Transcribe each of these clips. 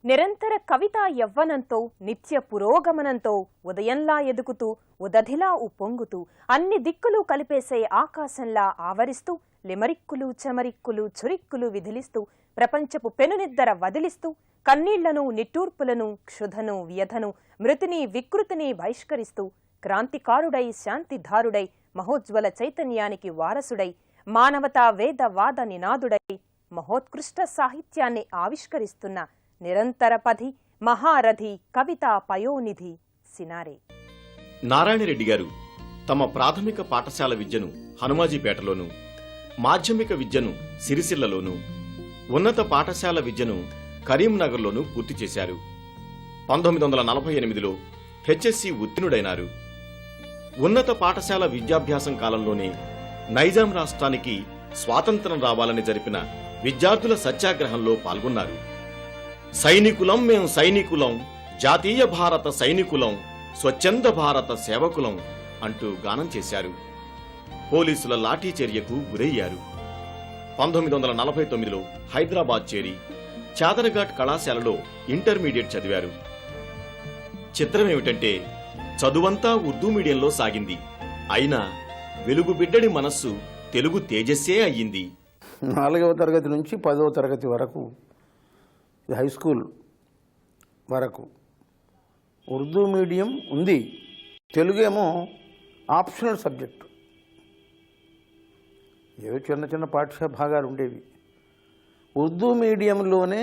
నిరంతర కవితా యవ్వనంతో నిత్య పురోగమనంతో ఉదయంలా ఎదుగుతూ ఉదధిలా ఉప్పొంగుతూ అన్ని దిక్కులు కలిపేసే ఆకాశంలా ఆవరిస్తూ లిమరిక్కులు చెమరిక్కులు చురిక్కులు విధిలిస్తూ ప్రపంచపు పెనునిద్దర వదిలిస్తూ కన్నీళ్లను నిట్టూర్పులను క్షుధను వ్యధను మృతిని వికృతిని బహిష్కరిస్తూ క్రాంతికారుడై శాంతిధారుడై మహోజ్వల చైతన్యానికి వారసుడై మానవతా వేద వాద నినాదుడై మహోత్కృష్ట సాహిత్యాన్ని ఆవిష్కరిస్తున్న నిరంతరపధి మహారథి కవితా పయోనిధి సినారే. నారాయణరెడ్డి గారు తమ ప్రాథమిక పాఠశాల విద్యను హనుమాజీపేటలోను, మాధ్యమిక విద్యను సిరిసిల్లలోను, ఉన్నత పాఠశాల విద్యను కరీంనగర్లోనూ పూర్తి చేశారు. 1948లో హెచ్ఎస్సి ఉత్తీర్ణుడైనారు. ఉన్నత పాఠశాల విద్యాభ్యాసం కాలంలోనే నైజాం రాష్ట్రానికి స్వాతంత్రం రావాలని జరిపిన విద్యార్థుల సత్యాగ్రహంలో పాల్గొన్నారు. సైనికులం మేం సైనికులం, జాతీయ భారత సైనికులం, స్వచ్ఛంద భారత సేవకులం అంటూ గానం చేశారు. పోలీసుల లాఠీ చర్యకు గురయ్యారు. 1949లో హైదరాబాద్ చేరి చాదరఘాట్ కళాశాలలో ఇంటర్మీడియట్ చదివారు. చిత్రమేమిటంటే చదువంతా ఉర్దూ మీడియంలో సాగింది. అయినా వెలుగు బిడ్డడి మనస్సు తెలుగు తేజస్సే అయ్యింది. 4వ తరగతి నుంచి 10వ తరగతి వరకు, హై స్కూల్ వరకు ఉర్దూ మీడియం ఉంది. తెలుగేమో ఆప్షనల్ సబ్జెక్టు. ఏవో చిన్న చిన్న పాఠ్య భాగాలు ఉండేవి. ఉర్దూ మీడియంలోనే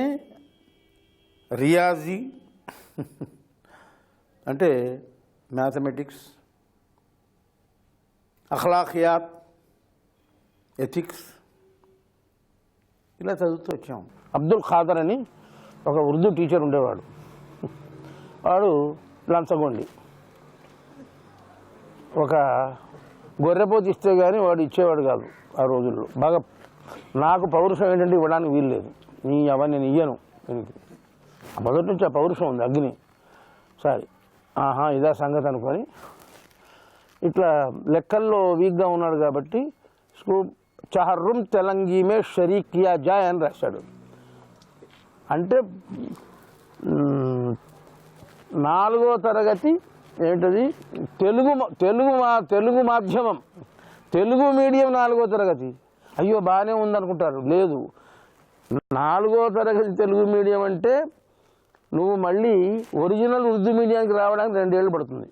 రియాజీ అంటే మ్యాథమెటిక్స్, అఖ్లాఖియాత్, ఎథిక్స్ ఇలా చదువుతూ వచ్చాం. అబ్దుల్ ఖాదర్ అని ఒక ఉర్దూ టీచర్ ఉండేవాడు. వాడు లంచగొండి. ఒక గొర్రెపోతు ఇస్తే కానీ వాడు ఇచ్చేవాడు కాదు ఆ రోజుల్లో. బాగా నాకు పౌరుషం ఏంటంటే ఇవ్వడానికి వీల్లేదు. నీ అవన్నీ నేను ఇయ్యను. దీనికి మొదటి నుంచి ఆ పౌరుషం ఉంది, అగ్ని. సరే, ఇదా సంగతి అనుకొని ఇట్లా లెక్కల్లో వీక్గా ఉన్నాడు కాబట్టి చహర్రుం తెలంగీమే షరీక్ కియా జాయ్ అని రాశాడు. అంటే 4వ తరగతి ఏంటది, తెలుగు మాధ్యమం, తెలుగు మీడియం 4వ తరగతి. అయ్యో బాగానే ఉందనుకుంటారు. లేదు, 4వ తరగతి తెలుగు మీడియం అంటే నువ్వు మళ్ళీ ఒరిజినల్ ఉర్దూ మీడియానికి రావడానికి 2 ఏళ్ళు పడుతుంది.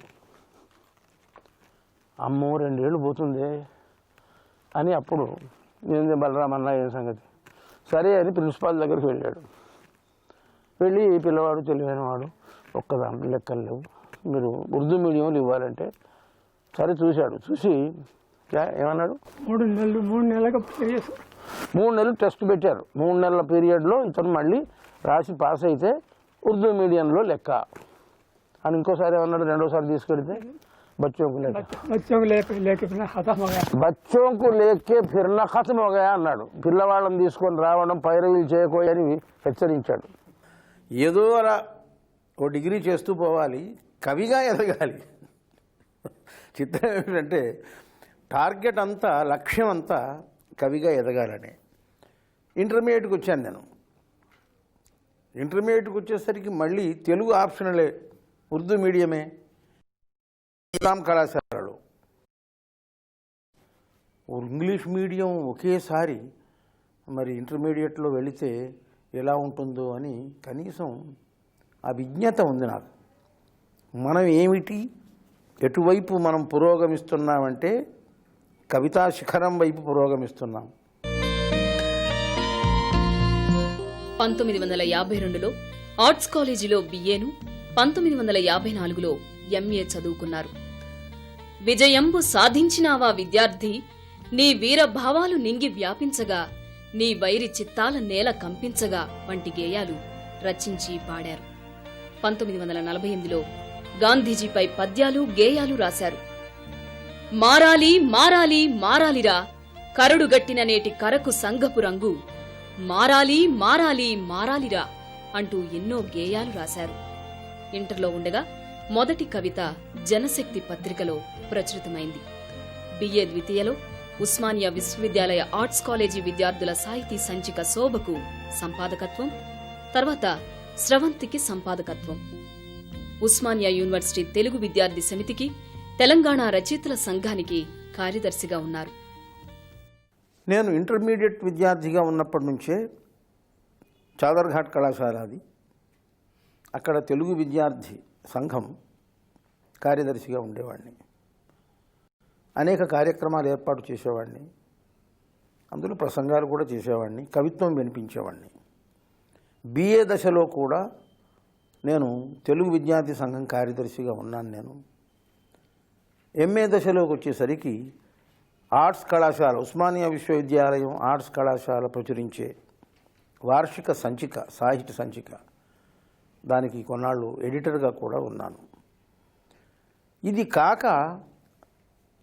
అమ్మో 2 ఏళ్ళు పోతుంది అని అప్పుడు నేను బలరామన్న ఏం సంగతి, సరే అని ప్రిన్సిపాల్ దగ్గరికి వెళ్ళాడు. వెళ్ళి పిల్లవాడు తెలివైన వాడు, ఒక్కదాంట్లో లెక్కలు లేవు, మీరు ఉర్దూ మీడియంలో ఇవ్వాలంటే సరే చూశాడు. చూసి ఏమన్నాడు, 3 నెలలు టెస్ట్ పెట్టారు. 3 నెలల పీరియడ్లో ఇతను మళ్ళీ రాసి పాస్ అయితే ఉర్దూ మీడియంలో లెక్క అని. ఇంకోసారి ఏమన్నాడు, రెండోసారి తీసుకెడితే బచ్చోं को लेके फिरना खत्म हो गया అన్నాడు. పిల్లవాళ్ళని తీసుకొని రావడం పైరవీలు చేయకోయని హెచ్చరించాడు. ఏదో అలా ఓ డిగ్రీ చేస్తూ పోవాలి, కవిగా ఎదగాలి. చిత్రం ఏమిటంటే టార్గెట్ అంతా, లక్ష్యం అంతా కవిగా ఎదగాలని. ఇంటర్మీడియట్కి వచ్చాను నేను. ఇంటర్మీడియట్కి వచ్చేసరికి మళ్ళీ తెలుగు ఆప్షనలే, ఉర్దూ మీడియమే. ఇస్లాం కళాశాలలో ఇంగ్లీష్ మీడియం ఒకేసారి మరి ఇంటర్మీడియట్లో వెళితే ఎలా ఉంటుందో అని కనీసం ఆ విజ్ఞత ఉంది నాకు. మనం ఏమిటి, ఎటువైపు మనం పురోగమిస్తున్నామంటే కవితా శిఖరం వైపు పురోగమిస్తున్నాం. 1952లో ఆర్ట్స్ కాలేజీలో బిఏను, 1954లో ఎంఏ చదువుకున్నారు. విజయంబు సాధించినావా విద్యార్థి, నీ వీరభావాలు నింగి వ్యాపించగా, నీ వైరి చిత్తాల నేల కంపించగా వంటి గేయాలు రచించి పాడారు. 1948లో గాంధీజీపై పద్యాలు, గేయాలు రాశారు. మారాలి మారాలి మారాలిరా, కరడుగట్టిన నేటి కరకు సంఘపు రంగు, మారాలి మారాలి మారాలిరా అంటూ ఎన్నో గేయాలు రాశారు. ఇంటర్లో ఉండగా మొదటి కవిత జనశక్తి పత్రికలో ప్రచురితమైంది. బిఏ ద్వితీయలో ఉస్మానియా విశ్వవిద్యాలయ ఆర్ట్స్ కాలేజీ విద్యార్థుల సాహితీ సంచిక శోభకు సంపాదకత్వం, తర్వాత స్రవంతికి సంపాదకత్వం. ఉస్మానియా యూనివర్సిటీ తెలుగు విద్యార్థి సమితికి, తెలంగాణ రచయితల సంఘానికి కార్యదర్శిగా ఉన్నారు. నేను ఇంటర్మీడియట్ విద్యార్థిగా ఉన్నప్పటి నుంచే చాదర్ఘాట్ కళాశాల అది, అక్కడ తెలుగు విద్యార్థి సంఘం కార్యదర్శిగా ఉండేవాడిని. అనేక కార్యక్రమాలు ఏర్పాటు చేసేవాడిని, అందులో ప్రసంగాలు కూడా చేసేవాడిని, కవిత్వం వినిపించేవాడిని. బిఏ దశలో కూడా నేను తెలుగు విద్యార్థి సంఘం కార్యదర్శిగా ఉన్నాను. నేను ఎంఏ దశలోకి వచ్చేసరికి ఆర్ట్స్ కళాశాల, ఉస్మానియా విశ్వవిద్యాలయం ఆర్ట్స్ కళాశాల ప్రచురించే వార్షిక సంచిక, సాహిత్య సంచిక, దానికి కొన్నాళ్ళు ఎడిటర్గా కూడా ఉన్నాను. ఇది కాక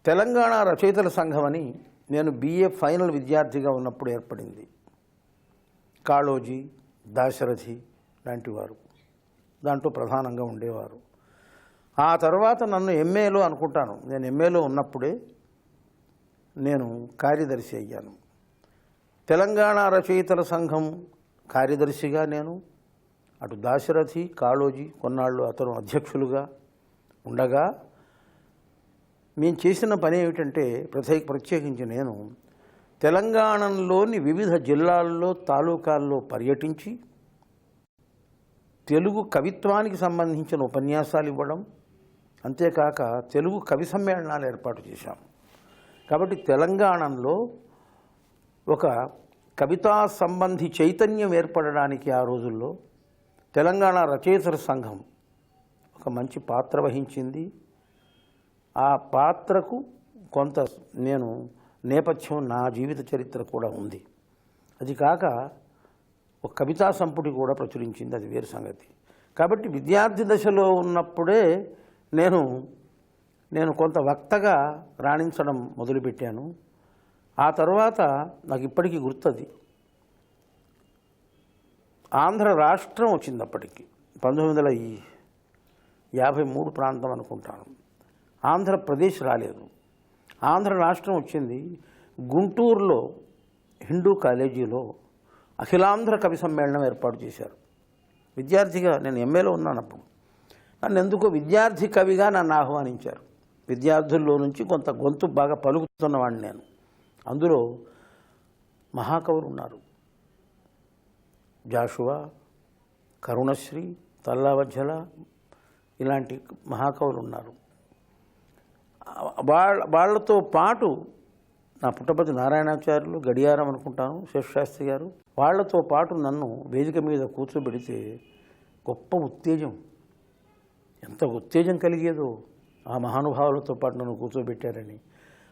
తెలంగాణ రచయితల సంఘం అని నేను బిఏ ఫైనల్ విద్యార్థిగా ఉన్నప్పుడు ఏర్పడింది. కాళోజీ, దాశరథి లాంటి వారు దాంట్లో ప్రధానంగా ఉండేవారు. ఆ తర్వాత నన్ను ఎంఏలో అనుకుంటాను, నేను ఎంఏలో ఉన్నప్పుడే నేను కార్యదర్శి అయ్యాను. తెలంగాణ రచయితల సంఘం కార్యదర్శిగా నేను, అటు దాశరథి, కాళోజీ కొన్నాళ్ళు అతను అధ్యక్షులుగా ఉండగా, మేము చేసిన పని ఏమిటంటే ప్రత్యేకించి నేను తెలంగాణలోని వివిధ జిల్లాల్లో, తాలూకాల్లో పర్యటించి తెలుగు కవిత్వానికి సంబంధించిన ఉపన్యాసాలు ఇవ్వడం, అంతేకాక తెలుగు కవి సమ్మేళనాలు ఏర్పాటు చేశాం. కాబట్టి తెలంగాణలో ఒక కవితా సంబంధి చైతన్యం ఏర్పడడానికి ఆ రోజుల్లో తెలంగాణ రచయితల సంఘం ఒక మంచి పాత్ర వహించింది. ఆ పాత్రకు కొంత నేను నేపథ్యం, నా జీవిత చరిత్ర కూడా ఉంది. అది కాక ఒక కవితా సంపుటి కూడా ప్రచురించింది, అది వేరు సంగతి. కాబట్టి విద్యార్థి దశలో ఉన్నప్పుడే నేను కొంత వక్తగా రాణించడం మొదలుపెట్టాను. ఆ తర్వాత నాకు ఇప్పటికీ గుర్తుంది, ఆంధ్ర రాష్ట్రం వచ్చింది అప్పటికి, 1953 ప్రాంతం అనుకుంటాను. ఆంధ్రప్రదేశ్ రాలేదు, ఆంధ్ర రాష్ట్రం వచ్చింది. గుంటూరులో హిందూ కాలేజీలో అఖిలాంధ్ర కవి సమ్మేళనం ఏర్పాటు చేశారు. విద్యార్థిగా నేను ఎంఏలో ఉన్నాను అప్పుడు. నన్ను ఎందుకో విద్యార్థి కవిగా నన్ను ఆహ్వానించారు. విద్యార్థుల్లో నుంచి కొంత గొంతు బాగా పలుకుతున్నవాడిని నేను. అందులో మహాకవులు ఉన్నారు, జాషువా, కరుణశ్రీ, తల్లావజ్జల, ఇలాంటి మహాకవులు ఉన్నారు. వాళ్లతో పాటు నా పుట్టపతి నారాయణాచార్యులు, గడియారం అనుకుంటాను, శేషశాస్త్రి గారు, వాళ్లతో పాటు నన్ను వేదిక మీద కూర్చోబెడితే గొప్ప ఉత్తేజం, ఎంత ఉత్తేజం కలిగేదో ఆ మహానుభావులతో పాటు నన్ను కూర్చోబెట్టారని.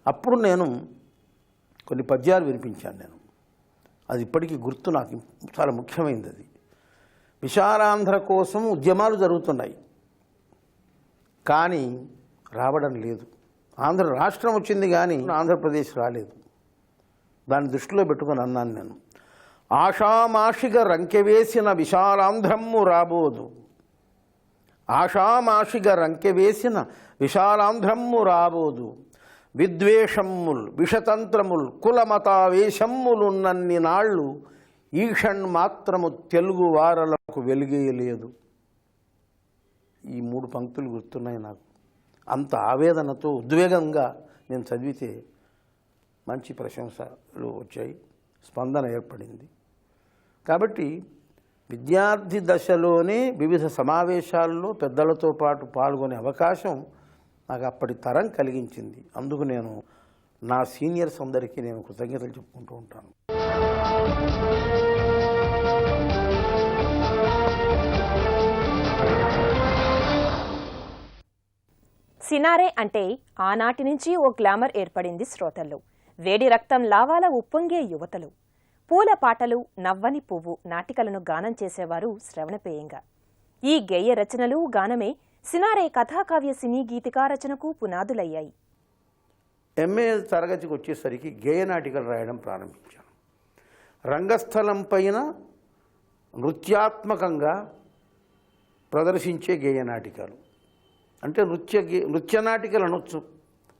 అప్పుడు నేను కొన్ని పద్యాలు వినిపించాను. నేను అది ఇప్పటికీ గుర్తు, నాకు చాలా ముఖ్యమైనది. అది విశాలాంధ్ర కోసం ఉద్యమాలు జరుగుతున్నాయి, కానీ రావడం లేదు. ఆంధ్ర రాష్ట్రం వచ్చింది కానీ ఆంధ్రప్రదేశ్ రాలేదు. దాన్ని దృష్టిలో పెట్టుకొని అన్నాను నేను, ఆషామాషిగా రంకెవేసిన విశాలాంధ్రమ్ము రాబోదు, ఆషామాషిగా రంకెవేసిన విశాలాంధ్రమ్ము రాబోదు, విద్వేషమ్ముల్ విషతంత్రముల్ కులమతావేశమ్ములున్నన్ని నాళ్ళు ఈషణ్ మాత్రము తెలుగు వారలకు వెలిగేయలేదు. ఈ 3 పంక్తులు గుర్తున్నాయి నాకు. అంత ఆవేదనతో, ఉద్వేగంగా నేను చదివితే మంచి ప్రశంసలు వచ్చాయి, స్పందన ఏర్పడింది. కాబట్టి విద్యార్థి దశలోనే వివిధ సమావేశాల్లో పెద్దలతో పాటు పాల్గొనే అవకాశం నాకు అప్పటి తరం కలిగించింది. అందుకు నేను నా సీనియర్స్ అందరికీ నేను కృతజ్ఞతలు చెప్పుకుంటూ ఉంటాను. సినారే అంటే ఆనాటి నుంచి ఓ గ్లామర్ ఏర్పడింది శ్రోతల్లో. వేడి రక్తం లావాల ఉప్పొంగే యువతలు. పూల పాటలు, నవ్వని పువ్వు నాటికలను గానం చేసేవారు శ్రవణపేయంగా. ఈ గేయ రచనలు, గానమే సినారే కథాకావ్య సినీ గీతికా రచనకు పునాదులయ్యాయి. ఎంఏ తరగతికి వచ్చేసరికి గేయ నాటికలు రాయడం ప్రారంభించాను. రంగస్థలం పైన నృత్యాత్మకంగా ప్రదర్శించే గేయ నాటికలు అంటే నృత్య నాటికలు అనొచ్చు.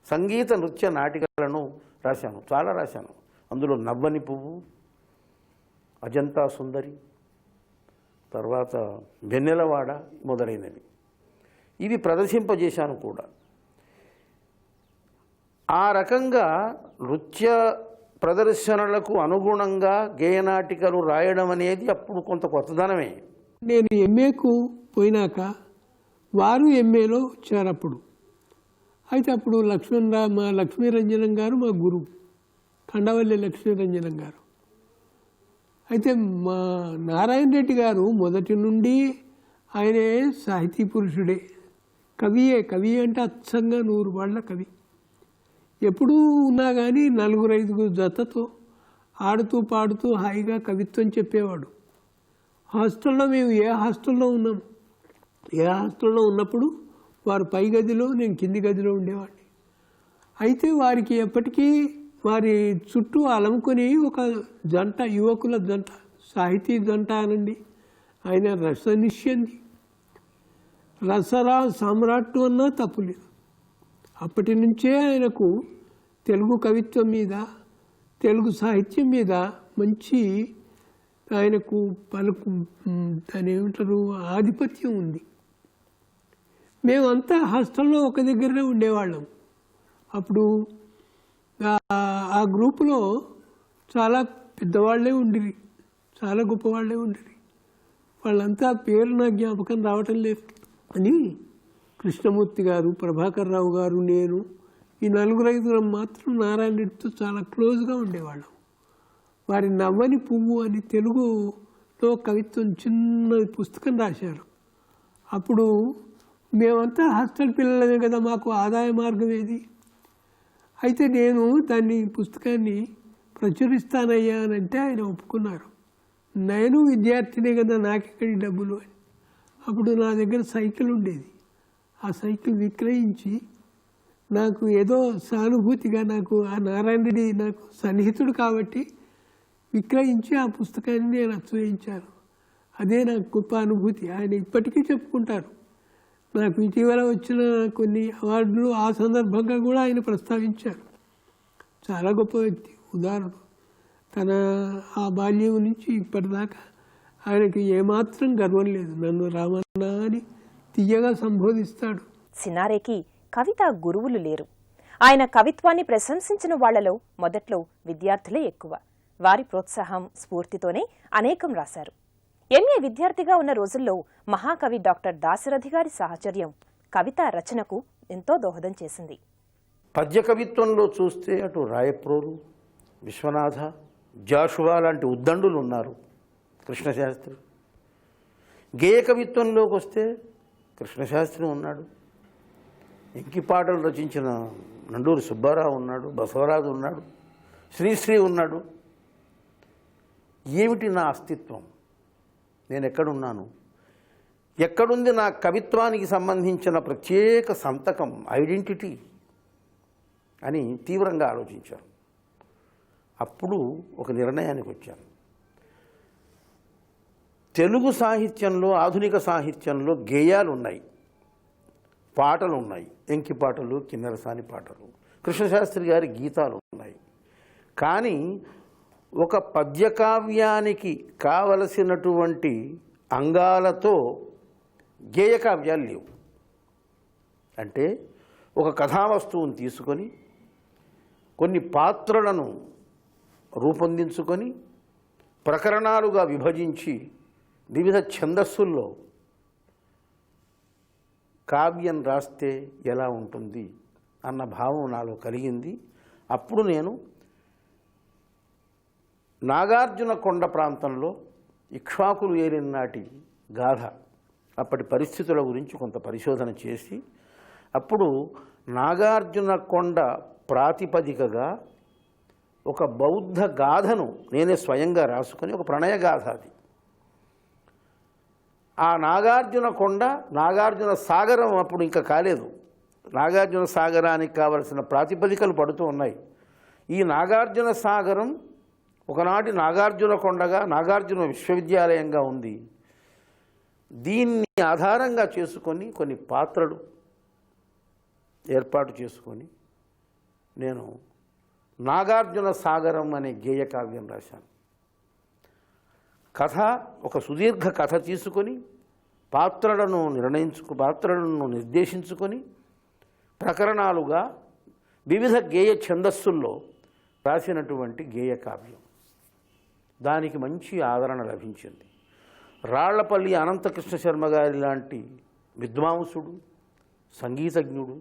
సంగీత నృత్య నాటికలను రాశాను, చాలా రాశాను. అందులో నవ్వని పువ్వు, అజంతా సుందరి, తర్వాత వెన్నెలవాడ మొదలైనవి ఇవి ప్రదర్శింపజేశాను కూడా. ఆ రకంగా నృత్య ప్రదర్శనలకు అనుగుణంగా గేయనాటికలు రాయడం అనేది అప్పుడు కొంత కొత్తదనమే. నేను ఎంఏకు పోయినాక వారు ఎంఏలో వచ్చారు. అయితే అప్పుడు మా లక్ష్మీరంజనం గారు మా గురువు, కండవల్లి లక్ష్మీరంజనం గారు. అయితే మా నారాయణ రెడ్డి గారు మొదటి నుండి ఆయనే సాహితీ పురుషుడే, కవి అంటే అచ్చంగా 100 వాళ్ళ కవి. ఎప్పుడూ ఉన్నా కానీ 4-5 జతతో ఆడుతూ పాడుతూ హాయిగా కవిత్వం చెప్పేవాడు. హాస్టల్లో మేము ఏ హాస్టల్లో ఉన్నప్పుడు వారు పై గదిలో, నేను కింది గదిలో ఉండేవాడిని. అయితే వారికి ఎప్పటికీ వారి చుట్టూ అలముకొని ఒక జంట, యువకుల జంట, సాహితీ జంట అనండి. ఆయన రసనిష్యంది, రసరా సామ్రాట్టు అన్నా తప్పులేదు. అప్పటి నుంచే ఆయనకు తెలుగు కవిత్వం మీద, తెలుగు సాహిత్యం మీద మంచి ఆయనకు దాని ఏమంటారు ఆధిపత్యం ఉంది. మేమంతా హాస్టల్లో ఒక దగ్గరనే ఉండేవాళ్ళం. అప్పుడు ఆ గ్రూపులో చాలా పెద్దవాళ్లే ఉండిరి, చాలా గొప్పవాళ్లే ఉండిరి. వాళ్ళంతా పేరు నా జ్ఞాపకం రావటం లేదు అని కృష్ణమూర్తి గారు, ప్రభాకర్ రావు గారు, నేను ఈ 4-5 మాత్రం నారాయణ రెడ్డితో చాలా క్లోజ్గా ఉండేవాళ్ళం. వారి నవ్వని పువ్వు అని తెలుగులో కవిత్వం చిన్న పుస్తకం రాశారు. అప్పుడు మేమంతా హాస్టల్ పిల్లలమే కదా, మాకు ఆదాయ మార్గం ఏది? అయితే నేను పుస్తకాన్ని ప్రచురిస్తానయ్యా అని అంటే ఆయన ఒప్పుకున్నారు. నేను విద్యార్థినే కదా, నాకెక్కడి డబ్బులు అని. అప్పుడు నా దగ్గర సైకిల్ ఉండేది. ఆ సైకిల్ విక్రయించి నాకు ఏదో సానుభూతిగా, నాకు ఆ నారాయణ రెడ్డి నాకు సన్నిహితుడు కాబట్టి విక్రయించి ఆ పుస్తకాన్ని నేను అచ్చయించాను. అదే నాకు గొప్ప అనుభూతి. ఆయన ఇప్పటికీ చెప్పుకుంటారు. నాకు ఇటీవల వచ్చిన కొన్ని అవార్డులు ఆ సందర్భంగా కూడా ఆయన ప్రస్తావించారు. చాలా గొప్ప వ్యక్తి, ఉదాహరణ. తన ఆ బాల్యం నుంచి ఇప్పటిదాకా ఆయనకి ఏమాత్రం గర్వం లేదు. నన్ను రామన్న అని తీయగా సంబోధిస్తాడు. సినారేకి కవిత గురువులు లేరు. ఆయన కవిత్వాన్ని ప్రశంసించిన వాళ్లలో మొదట్లో విద్యార్థులే ఎక్కువ. వారి ప్రోత్సాహం, స్ఫూర్తితోనే అనేకం రాశారు. ఎంఏ విద్యార్థిగా ఉన్న రోజుల్లో మహాకవి డాక్టర్ దాశరథి గారి సాహచర్యం కవితా రచనకు ఎంతో దోహదం చేసింది. పద్య కవిత్వంలో చూస్తే అటు రాయప్రోలు, విశ్వనాథ, జాషువా లాంటి ఉద్దండులు ఉన్నారు, కృష్ణశాస్త్రి. గేయ కవిత్వంలోకి వస్తే కృష్ణశాస్త్రి ఉన్నాడు, ఇంకి పాటలు రచించిన నండూరి సుబ్బారావు ఉన్నాడు, బసవరాజు ఉన్నాడు, శ్రీశ్రీ ఉన్నాడు. ఏమిటి నా అస్తిత్వం? నేను ఎక్కడున్నాను? ఎక్కడుంది నా కవిత్వానికి సంబంధించిన ప్రత్యేక సంతకం, ఐడెంటిటీ అని తీవ్రంగా ఆలోచించాను. అప్పుడు ఒక నిర్ణయానికి వచ్చాను. తెలుగు సాహిత్యంలో, ఆధునిక సాహిత్యంలో గేయాలు ఉన్నాయి, పాటలు ఉన్నాయి, ఎంకి పాటలు, కిన్నెరసాని పాటలు, కృష్ణశాస్త్రి గారి గీతాలు ఉన్నాయి. కానీ ఒక పద్యకావ్యానికి కావలసినటువంటి అంగాలతో గేయకావ్యాలు లేవు. అంటే ఒక కథావస్తువుని తీసుకొని కొన్ని పాత్రలను రూపొందించుకొని ప్రకరణాలుగా విభజించి వివిధ ఛందస్సుల్లో కావ్యం రాస్తే ఎలా ఉంటుంది అన్న భావం నాలో కలిగింది. అప్పుడు నేను నాగార్జున కొండ ప్రాంతంలో ఇక్ష్వాకులు ఏలిన నాటి గాథ, అప్పటి పరిస్థితుల గురించి కొంత పరిశోధన చేసి అప్పుడు నాగార్జున కొండ ప్రాతిపదికగా ఒక బౌద్ధ గాథను నేనే స్వయంగా రాసుకొని, ఒక ప్రణయ గాథ అది. ఆ నాగార్జున కొండ, నాగార్జున సాగరం అప్పుడు ఇంకా కాలేదు. నాగార్జున సాగరానికి కావలసిన ప్రాతిపదికలు పడుతూ ఉన్నాయి. ఈ నాగార్జున సాగరం ఒకనాటి నాగార్జున కొండగా, నాగార్జున విశ్వవిద్యాలయంగా ఉంది. దీన్ని ఆధారంగా చేసుకొని కొన్ని పాత్రలు ఏర్పాటు చేసుకొని నేను నాగార్జున సాగరం అనే గేయ కావ్యం రాశాను. కథ, ఒక సుదీర్ఘ కథ తీసుకొని పాత్రలను నిర్దేశించుకొని ప్రకరణాలుగా వివిధ గేయ ఛందస్సుల్లో రాసినటువంటి గేయ కావ్యం. దానికి మంచి ఆదరణ లభించింది. రాళ్లపల్లి అనంతకృష్ణ శర్మ గారి లాంటి విద్వాంసుడు, సంగీతజ్ఞుడు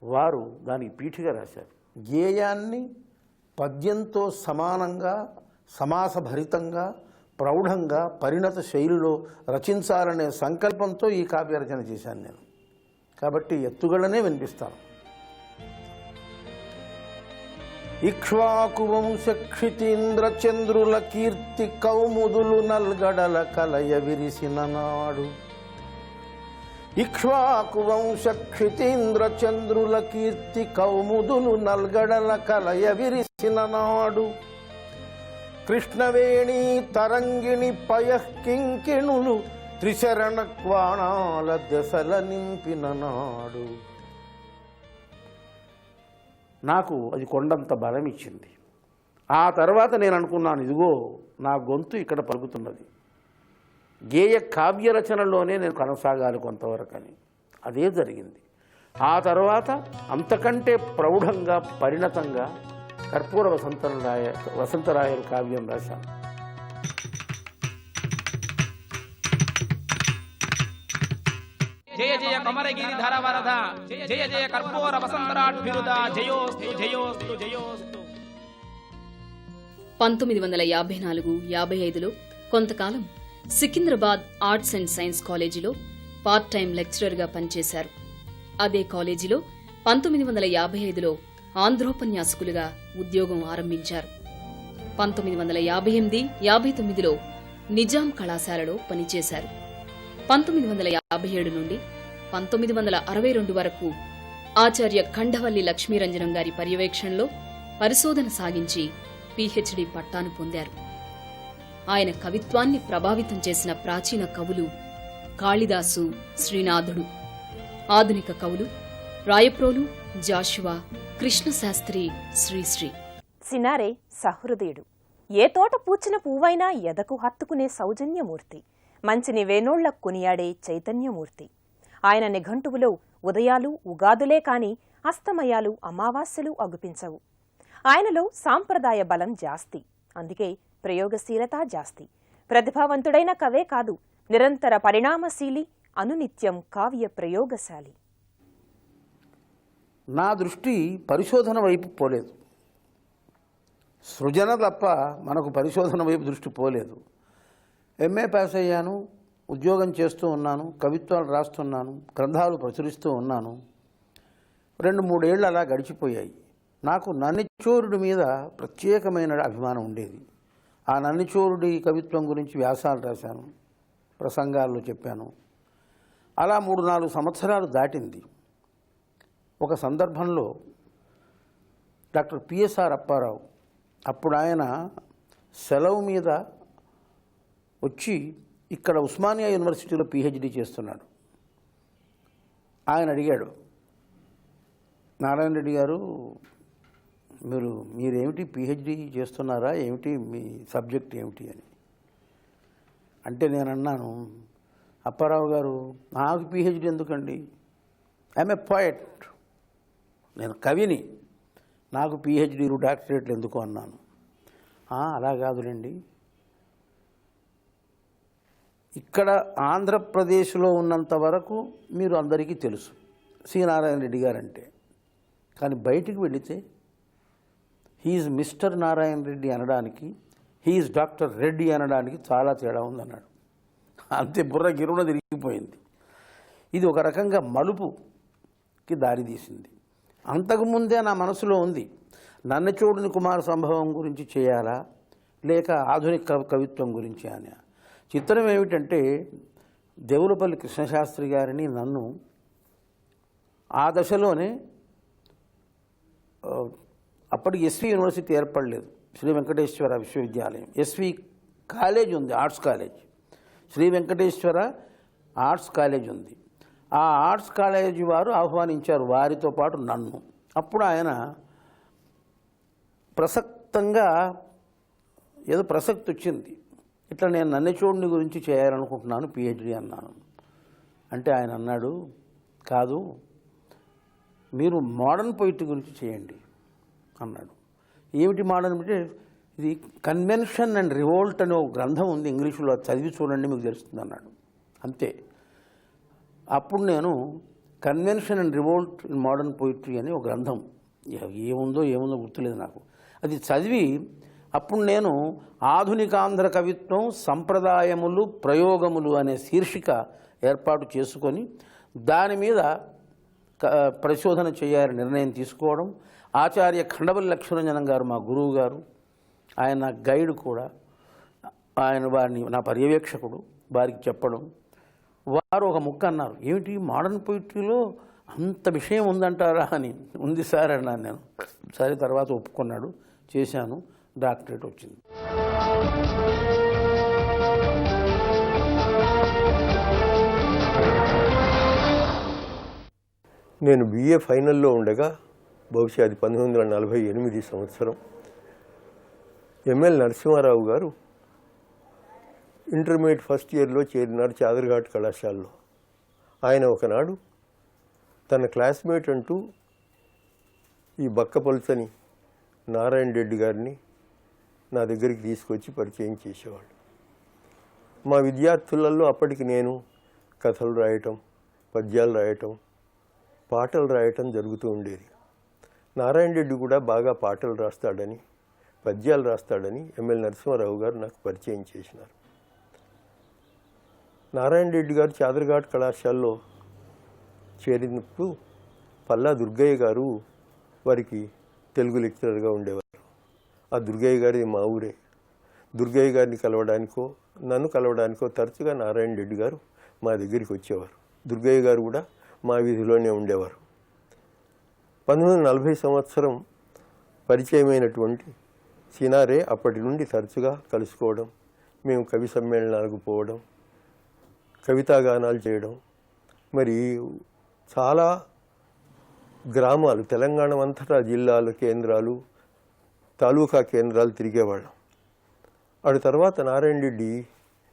వారు దానికి పీఠిగా రాశారు. గేయాన్ని పద్యంతో సమానంగా, సమాసభరితంగా, ప్రౌఢంగా, పరిణత శైలిలో రచించాలనే సంకల్పంతో ఈ కావ్య రచన చేశాను నేను. కాబట్టి ఎత్తుగడనే వినిపిస్తాను. ఇక్ష్వాకు వంశక్షితీంద్ర చంద్రుల కీర్తి కౌముదులు నల్గడల కలయ విరిసిన నాడు. ఇక్ష్వాకు వంశక్షితీంద్ర చంద్రుల కీర్తి కౌముదులు నల్గడల కలయ విరిసిన నాడు. కృష్ణవేణి తరంగిణి పయఃకింకిణులు త్రిశరణ క్వాణాల దశల నింపిన నాడు. నాకు అది కొండంత బలం ఇచ్చింది. ఆ తర్వాత నేను అనుకున్నాను, ఇదిగో నా గొంతు ఇక్కడ పలుకుతున్నది, గేయ కావ్య రచనలోనే నేను కొనసాగాలి కొంతవరకు అని. అదే జరిగింది. ఆ తర్వాత అంతకంటే ప్రౌఢంగా, పరిణతంగా కర్పూర వసంతరాయలు కావ్యం రాశాను. జయ జయ కమరగిరిధర వరద, జయ జయ కర్పూర వసంతరాఢ్యురుద, జయోస్తు జయోస్తు జయోస్తు. 1954-55లో కొంతకాలం సికింద్రాబాద్ ఆర్ట్స్ అండ్ సైన్స్ కాలేజీలో పార్ట్ టైం లెక్చరర్గా పనిచేశారు. అదే కాలేజీలో 1955లో ఆంధ్రోపన్యాసకులుగా ఉద్యోగం ఆరంభించారు. 1958-59లో నిజాం కళాశాలలో పనిచేశారు. 1957 నుండి 1962 వరకు ఆచార్య ఖండవల్లి లక్ష్మీరంజనం గారి పర్యవేక్షణలో పరిశోధన సాగించి పీహెచ్డీ పట్టాను పొందారు. ఆయన కవిత్వాన్ని ప్రభావితం చేసిన ప్రాచీన కవులు కాళిదాసు, శ్రీనాథుడు. ఆధునిక కవులు రాయప్రోలు, జాషువా, కృష్ణశాస్త్రి, శ్రీశ్రీ. సినారే సహృదయుడు. ఏ తోట పూచిన పువ్వైనా ఎదకు హత్తుకునే సౌజన్యమూర్తి. మంచిని వేనోళ్ల కొనియాడే చైతన్యమూర్తి. ఆయన నిఘంటువులో ఉదయాలు ఉగాదులే కాని అస్తమయాలు అమావాస్యలు అగుపించవు. ఆయనలో సాంప్రదాయ బలం జాస్తి, అందుకే ప్రయోగశీలత జాస్తి. ప్రతిభావంతుడైన కవే కాదు, నిరంతర పరిణామశీలి, అనునిత్యం కావ్య ప్రయోగశాలి. నా దృష్టి పరిశోధన వైపు పోలేదు. సృజన తప్ప మనకు పరిశోధన వైపు దృష్టి పోలేదు. ఎంఏ పాస్ అయ్యాను, ఉద్యోగం చేస్తూ ఉన్నాను, కవిత్వాలు రాస్తున్నాను, గ్రంథాలు ప్రచురిస్తూ ఉన్నాను. 2-3 ఏళ్ళు అలా గడిచిపోయాయి. నాకు నన్నిచోరుడి మీద ప్రత్యేకమైన అభిమానం ఉండేది. ఆ నన్నిచోరుడి కవిత్వం గురించి వ్యాసాలు రాశాను, ప్రసంగాల్లో చెప్పాను. అలా 3-4 సంవత్సరాలు దాటింది. ఒక సందర్భంలో డాక్టర్ పిఎస్ఆర్ అప్పారావు, అప్పుడు ఆయన సెలవు మీద వచ్చి ఇక్కడ ఉస్మానియా యూనివర్సిటీలో పీహెచ్డీ చేస్తున్నాడు. ఆయన అడిగాడు, నారాయణ రెడ్డి గారు మీరేమిటి పీహెచ్డీ చేస్తున్నారా, ఏమిటి మీ సబ్జెక్ట్ ఏమిటి అని. అంటే నేను అన్నాను, అప్పారావు గారు నాకు పీహెచ్డీ ఎందుకండి, ఐఎమ్ ఏ పోయట్, నేను కవిని, నాకు పీహెచ్డీలు డాక్టరేట్లు ఎందుకు అన్నాను. అలా కాదులేండి, ఇక్కడ ఆంధ్రప్రదేశ్లో ఉన్నంత వరకు మీరు అందరికీ తెలుసు సి నారాయణ రెడ్డి గారంటే, కానీ బయటికి వెళితే హీఈస్ మిస్టర్ నారాయణ రెడ్డి అనడానికి హీఈస్ డాక్టర్ రెడ్డి అనడానికి చాలా తేడా ఉందన్నాడు. అంతే, బుర్ర గిరున తిరిగిపోయింది. ఇది ఒక రకంగా మలుపుకి దారితీసింది. అంతకుముందే నా మనసులో ఉంది, నన్నచూడుని కుమార సంభవం గురించి చేయాలా లేక ఆధునిక కవిత్వం గురించి అని. చిత్రం ఏమిటంటే దేవులపల్లి కృష్ణశాస్త్రి గారిని నన్ను ఆ దశలోనే, అప్పటికి ఎస్వి యూనివర్సిటీ ఏర్పడలేదు, శ్రీ వెంకటేశ్వర విశ్వవిద్యాలయం, ఎస్వి కాలేజ్ ఉంది, arts college, Shri Venkateswara arts college ఉంది. ఆ ఆర్ట్స్ కాలేజీ వారు ఆహ్వానించారు, వారితో పాటు నన్ను. అప్పుడు ఆయన ప్రసక్తంగా ఏదో ప్రసక్తి వచ్చింది, ఇట్లా నేను నన్నచూడిని గురించి చేయాలనుకుంటున్నాను పిహెచ్డి అన్నాను. అంటే ఆయన అన్నాడు, కాదు మీరు మోడర్న్ పొయిట్రీ గురించి చేయండి అన్నాడు. ఏమిటి మోడర్న్ అంటే, ఇది కన్వెన్షన్ అండ్ రివోల్ట్ అనే ఒక గ్రంథం ఉంది ఇంగ్లీషులో, చదివి చూడండి మీకు తెలుస్తుంది అన్నాడు. అంతే. అప్పుడు నేను convention and revolt in modern poetry అని ఒక గ్రంథం, ఏముందో గుర్తులేదు నాకు, అది చదివి అప్పుడు నేను ఆధునికాంధ్ర కవిత్వం సంప్రదాయములు ప్రయోగములు అనే శీర్షిక ఏర్పాటు చేసుకొని దాని మీద పరిశోధన చేయాలని నిర్ణయం తీసుకోవడం. ఆచార్య ఖండవల్లి లక్ష్మీరంజనం గారు మా గురువు గారు, ఆయన నా గైడ్ కూడా, ఆయన వారిని నా పర్యవేక్షకుడు, వారికి చెప్పడం. వారు ఒక ముక్క అన్నారు, ఏమిటి మోడర్న్ పొయిట్రీలో అంత విషయం ఉందంటారా అని. ఉంది సార్ అన్నాను నేను. సరే, తర్వాత ఒప్పుకున్నాడు, చేశాను, డాక్టరేట్ వచ్చింది. నేను బిఏ ఫైనల్లో ఉండగా, బహుశా అది 1948 సంవత్సరం, ఎంఎల్ నరసింహారావు గారు ఇంటర్మీడియట్ ఫస్ట్ ఇయర్లో చేరినారు చాదర్ఘాట్ కళాశాలలో. ఆయన ఒకనాడు తన క్లాస్మేట్ అంటూ ఈ బక్కపలుచని నారాయణ రెడ్డి గారిని నా దగ్గరికి తీసుకొచ్చి పరిచయం చేసేవాడు. మా విద్యార్థులలో అప్పటికి నేను కథలు రాయటం, పద్యాలు రాయటం, పాటలు రాయటం జరుగుతూ ఉండేది. నారాయణ రెడ్డి కూడా బాగా పాటలు రాస్తాడని, పద్యాలు రాస్తాడని ఎంఎల్ నరసింహారావు గారు నాకు పరిచయం చేసినారు. నారాయణ రెడ్డి గారు చాదర్ఘాట్ కళాశాలలో చేరినప్పుడు పల్లా దుర్గయ్య గారు వారికి తెలుగు లెక్చరర్గా ఉండేవారు. ఆ దుర్గయ్య గారిది మా ఊరే. దుర్గయ్య గారిని కలవడానికో నన్ను కలవడానికో తరచుగా నారాయణ రెడ్డి గారు మా దగ్గరికి వచ్చేవారు. దుర్గయ్య గారు కూడా మా వీధిలోనే ఉండేవారు. 1940 సంవత్సరం పరిచయమైనటువంటి సినారే అప్పటి నుండి తరచుగా కలుసుకోవడం, మేము కవి సమ్మేళనాలకు పోవడం, కవితాగానాలు చేయడం, మరి చాలా గ్రామాలు తెలంగాణ అంతటా జిల్లాల కేంద్రాలు, తాలూకా కేంద్రాలు తిరిగేవాళ్ళం. అటు తర్వాత నారాయణ రెడ్డి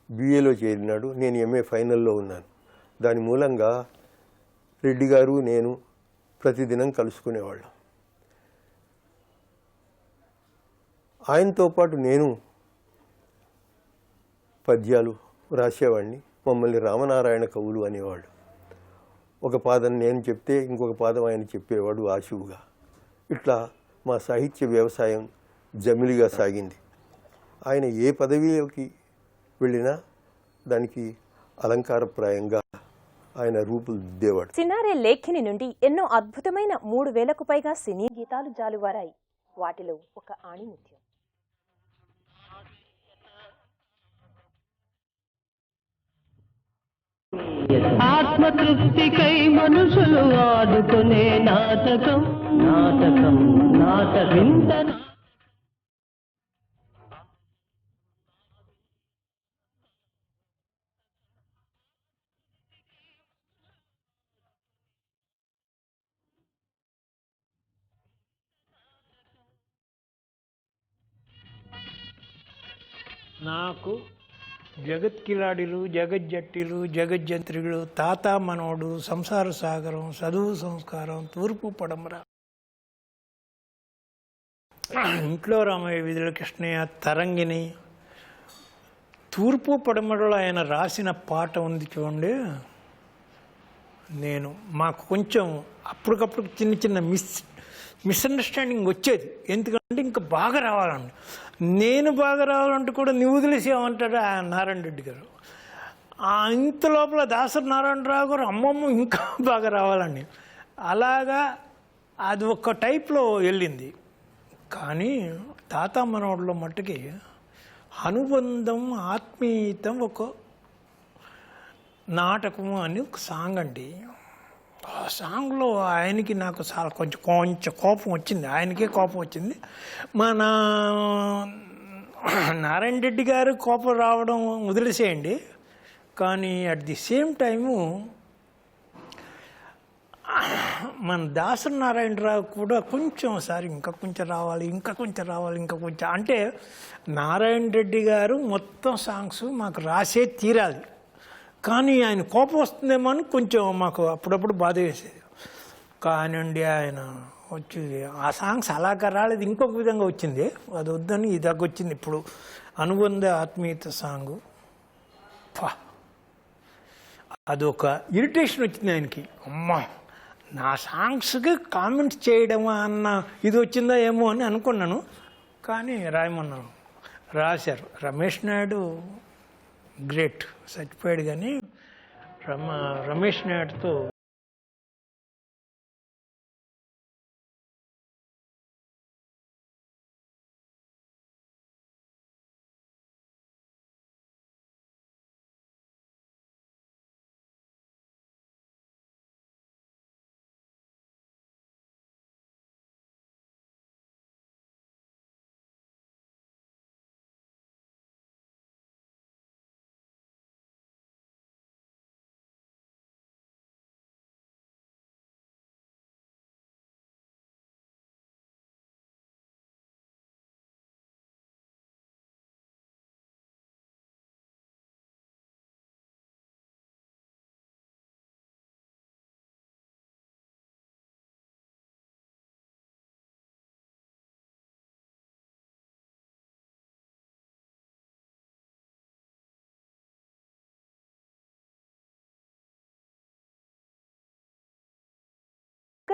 బిఏలో చేరినాడు, నేను ఎంఏ ఫైనల్లో ఉన్నాను. దాని మూలంగా రెడ్డి గారు నేను ప్రతిదినం కలుసుకునేవాళ్ళం. ఆయనతో పాటు నేను పద్యాలు రాసేవాడిని. మమ్మల్ని రామనారాయణ కవులు అనేవాళ్ళు. ఒక పాదం నేను చెప్తే ఇంకొక పాదం ఆయన చెప్పేవాడు ఆశువుగా. ఇట్లా మా సాహిత్య వ్యవసాయం జమిలిగా సాగింది. ఆయన ఏ పదవిలోకి వెళ్ళినా దానికి అలంకారప్రాయంగా ఆయన రూపులు దిద్దేవాడు. సినారే లేఖిని నుండి ఎన్నో అద్భుతమైన 3000కు పైగా సినీ గీతాలు జాలువారాయి. వాటిలో ఒక ఆణిముత్యం. ఆత్మతృప్తికై మనుషులు ఆడుకునే నాటకం నాటకం నాటకం. నాకు జగత్కిలాడిలు, జగజ్జట్టిలు, జగజ్జంత్రిలు, తాత మనోడు, సంసార సాగరం, చదువు సంస్కారం, తూర్పు పడమర, ఇంట్లో రామయ్య వీధుల కృష్ణయ్య, తరంగిణి, తూర్పు పడమరలో ఆయన రాసిన పాట ఉంది చూడండి. నేను మాకు కొంచెం అప్పటికప్పుడు చిన్న చిన్న మిస్అండర్స్టాండింగ్ వచ్చేది. ఎందుకంటే ఇంకా బాగా రావాలండి, నేను బాగా రావాలంటే కూడా నువ్వు వదిలేసేమంటాడు ఆ నారాయణ రెడ్డి గారు. ఇంత లోపల దాసరి నారాయణరావు గారు అమ్మమ్మ ఇంకా బాగా రావాలండి. అలాగా అది ఒక టైప్లో వెళ్ళింది. కానీ తాత మనోడిలో మట్టుకి అనుబంధం, ఆత్మీయతం, ఒక నాటకము అని ఒక సాంగ్ అండి. ఆ సాంగ్లో ఆయనకి నాకు చాలా కొంచెం కోపం వచ్చింది, ఆయనకే కోపం వచ్చింది. మన నారాయణ రెడ్డి గారు కోపం రావడం వదిలేసేయండి, కానీ అట్ ది సేమ్ టైము మన దాసరి నారాయణరావు కూడా కొంచెం ఒకసారి ఇంకా కొంచెం రావాలి, ఇంకా కొంచెం రావాలి, ఇంకా కొంచెం అంటే నారాయణ రెడ్డి గారు మొత్తం సాంగ్స్ మాకు రాసే తీరాలి, కానీ ఆయన కోపం వస్తుందేమో అని కొంచెం మాకు అప్పుడప్పుడు బాధ వేసేది. కానండి ఆయన వచ్చి ఆ సాంగ్స్ అలాగా రాలేదు, ఇంకొక విధంగా వచ్చింది. అది వద్దని ఇదాక వచ్చింది. ఇప్పుడు అనుబంధ ఆత్మీయత సాంగు అదొక ఇరిటేషన్ వచ్చింది ఆయనకి. అమ్మ, నా సాంగ్స్కి కామెంట్స్ చేయడమా అన్న ఇది వచ్చిందా ఏమో అని అనుకున్నాను. కానీ రాయమన్నాను, రాశారు. రమేష్ నాయుడు గ్రేట్, చచ్చిపోయాడు, కానీ రమేష్ నాయుడుతో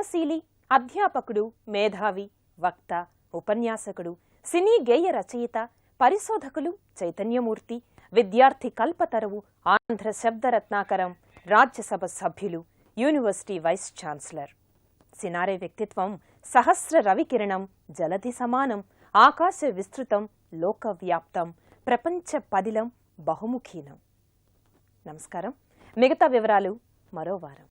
శీలి, అధ్యాపకుడు, మేధావి, వక్త, ఉపన్యాసకుడు, సినీ గేయ రచయిత, పరిశోధకులు, చైతన్యమూర్తి, విద్యార్థి కల్పతరువు, ఆంధ్ర శబ్దరత్నాకరం, రాజ్యసభ సభ్యులు, యూనివర్సిటీ వైస్ ఛాన్సలర్. సినారే వ్యక్తిత్వం సహస్ర రవికిరణం, జలధి సమానం, ఆకాశ విస్తృతం, లోకవ్యాప్తం, ప్రపంచ పదిలం, బహుముఖీనం. నమస్కారం. మిగతా వివరాలు మరో వారం.